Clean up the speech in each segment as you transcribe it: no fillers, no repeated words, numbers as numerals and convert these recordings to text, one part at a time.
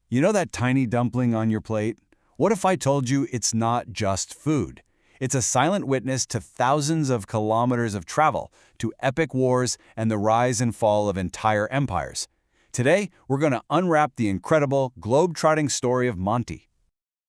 You know that tiny dumpling on your plate? What if I told you it's not just food? It's a silent witness to thousands of kilometers of travel, to epic wars and the rise and fall of entire empires. Today, we're going to unwrap the incredible, globe-trotting story of Monty.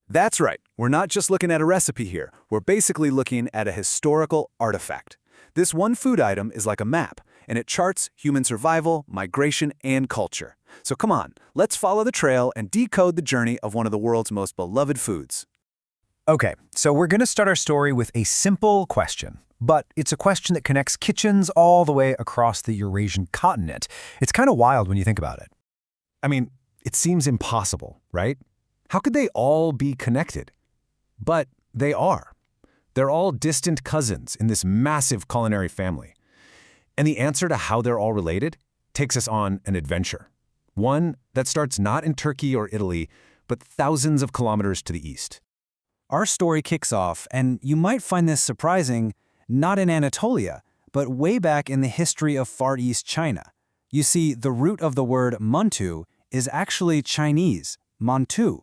That's right. We're not just looking at a recipe here. We're basically looking at a historical artifact. This one food item is like a map, and it charts human survival, migration, and culture. So come on, let's follow the trail and decode the journey of one of the world's most beloved foods. Okay, so we're going to start our story with a simple question. But it's a question that connects kitchens all the way across the Eurasian continent. It's kind of wild when you think about it. I mean, it seems impossible, right? How could they all be connected? But they are. They're all distant cousins in this massive culinary family. And the answer to how they're all related takes us on an adventure. One that starts not in Turkey or Italy, but thousands of kilometers to the east. Our story kicks off, and you might find this surprising, not in Anatolia, but way back in the history of Far East China. You see, the root of the word mantu is actually Chinese, mantu.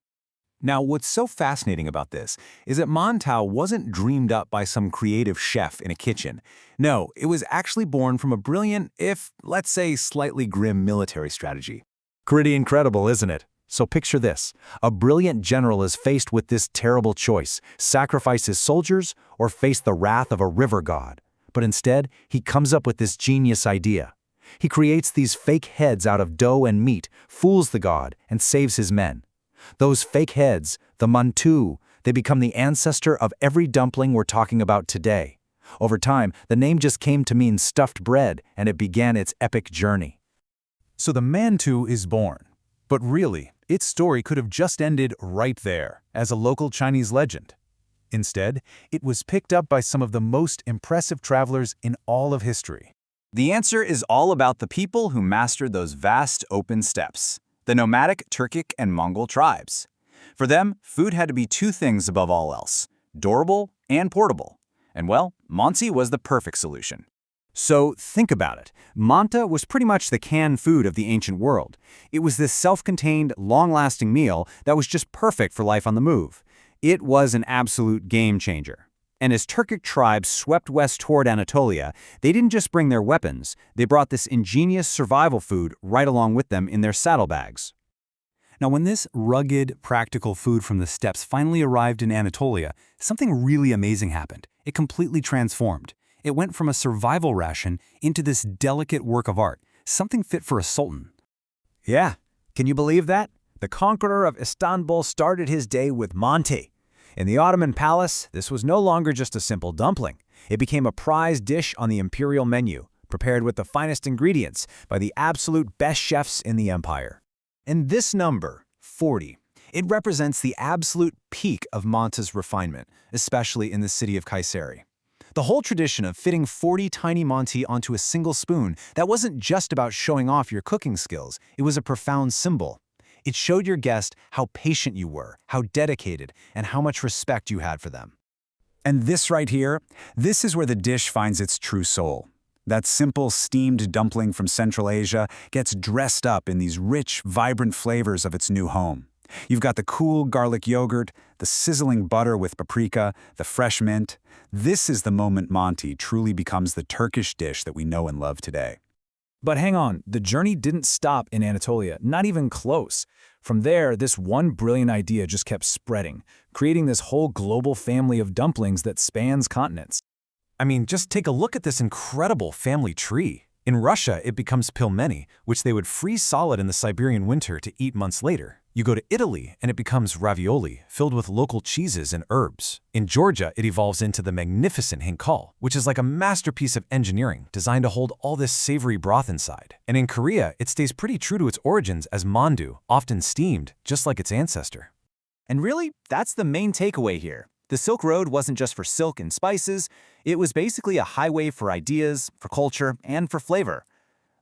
Now, what's so fascinating about this is that Mantau wasn't dreamed up by some creative chef in a kitchen. No, it was actually born from a brilliant, if, let's say, slightly grim military strategy. Pretty incredible, isn't it? So picture this. A brilliant general is faced with this terrible choice: sacrifice his soldiers or face the wrath of a river god. But instead, he comes up with this genius idea. He creates these fake heads out of dough and meat, fools the god, and saves his men. Those fake heads, the mantu, they become the ancestor of every dumpling we're talking about today. Over time, the name just came to mean stuffed bread, and it began its epic journey. So the mantu is born. But really, its story could have just ended right there, as a local Chinese legend. Instead, it was picked up by some of the most impressive travelers in all of history. The answer is all about the people who mastered those vast open steppes, the nomadic Turkic and Mongol tribes. For them, food had to be two things above all else: durable and portable. And well, Monty was the perfect solution. So think about it. Manta was pretty much the canned food of the ancient world. It was this self-contained, long-lasting meal that was just perfect for life on the move. It was an absolute game changer. And as Turkic tribes swept west toward Anatolia, they didn't just bring their weapons, they brought this ingenious survival food right along with them in their saddlebags. Now, when this rugged, practical food from the steppes finally arrived in Anatolia, something really amazing happened. It completely transformed. It went from a survival ration into this delicate work of art, something fit for a sultan. Yeah, can you believe that? The conqueror of Istanbul started his day with manti. In the Ottoman palace, this was no longer just a simple dumpling. It became a prized dish on the imperial menu, prepared with the finest ingredients by the absolute best chefs in the empire. And this number, 40, it represents the absolute peak of manta's refinement, especially in the city of Kayseri. The whole tradition of fitting 40 tiny manti onto a single spoon, that wasn't just about showing off your cooking skills, it was a profound symbol. It showed your guest how patient you were, how dedicated, and how much respect you had for them. And this right here, this is where the dish finds its true soul. That simple steamed dumpling from Central Asia gets dressed up in these rich, vibrant flavors of its new home. You've got the cool garlic yogurt, the sizzling butter with paprika, the fresh mint. This is the moment Monty truly becomes the Turkish dish that we know and love today. But hang on, the journey didn't stop in Anatolia, not even close. From there, this one brilliant idea just kept spreading, creating this whole global family of dumplings that spans continents. I mean, just take a look at this incredible family tree. In Russia, it becomes pilmeni, which they would freeze solid in the Siberian winter to eat months later. You go to Italy, and it becomes ravioli, filled with local cheeses and herbs. In Georgia, it evolves into the magnificent hinkal, which is like a masterpiece of engineering designed to hold all this savory broth inside. And in Korea, it stays pretty true to its origins as mandu, often steamed, just like its ancestor. And really, that's the main takeaway here. The Silk Road wasn't just for silk and spices, it was basically a highway for ideas, for culture, and for flavor.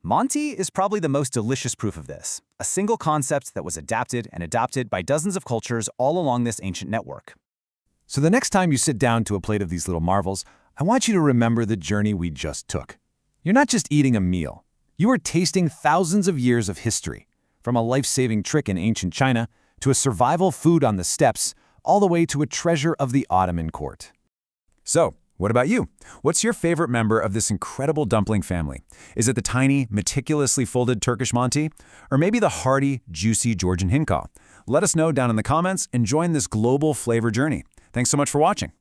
Monty is probably the most delicious proof of this, a single concept that was adapted and adopted by dozens of cultures all along this ancient network. So the next time you sit down to a plate of these little marvels, I want you to remember the journey we just took. You're not just eating a meal. You are tasting thousands of years of history, from a life-saving trick in ancient China, to a survival food on the steppes, all the way to a treasure of the Ottoman court. So, what about you? What's your favorite member of this incredible dumpling family? Is it the tiny, meticulously folded Turkish manti? Or maybe the hearty, juicy Georgian hinka? Let us know down in the comments and join this global flavor journey. Thanks so much for watching.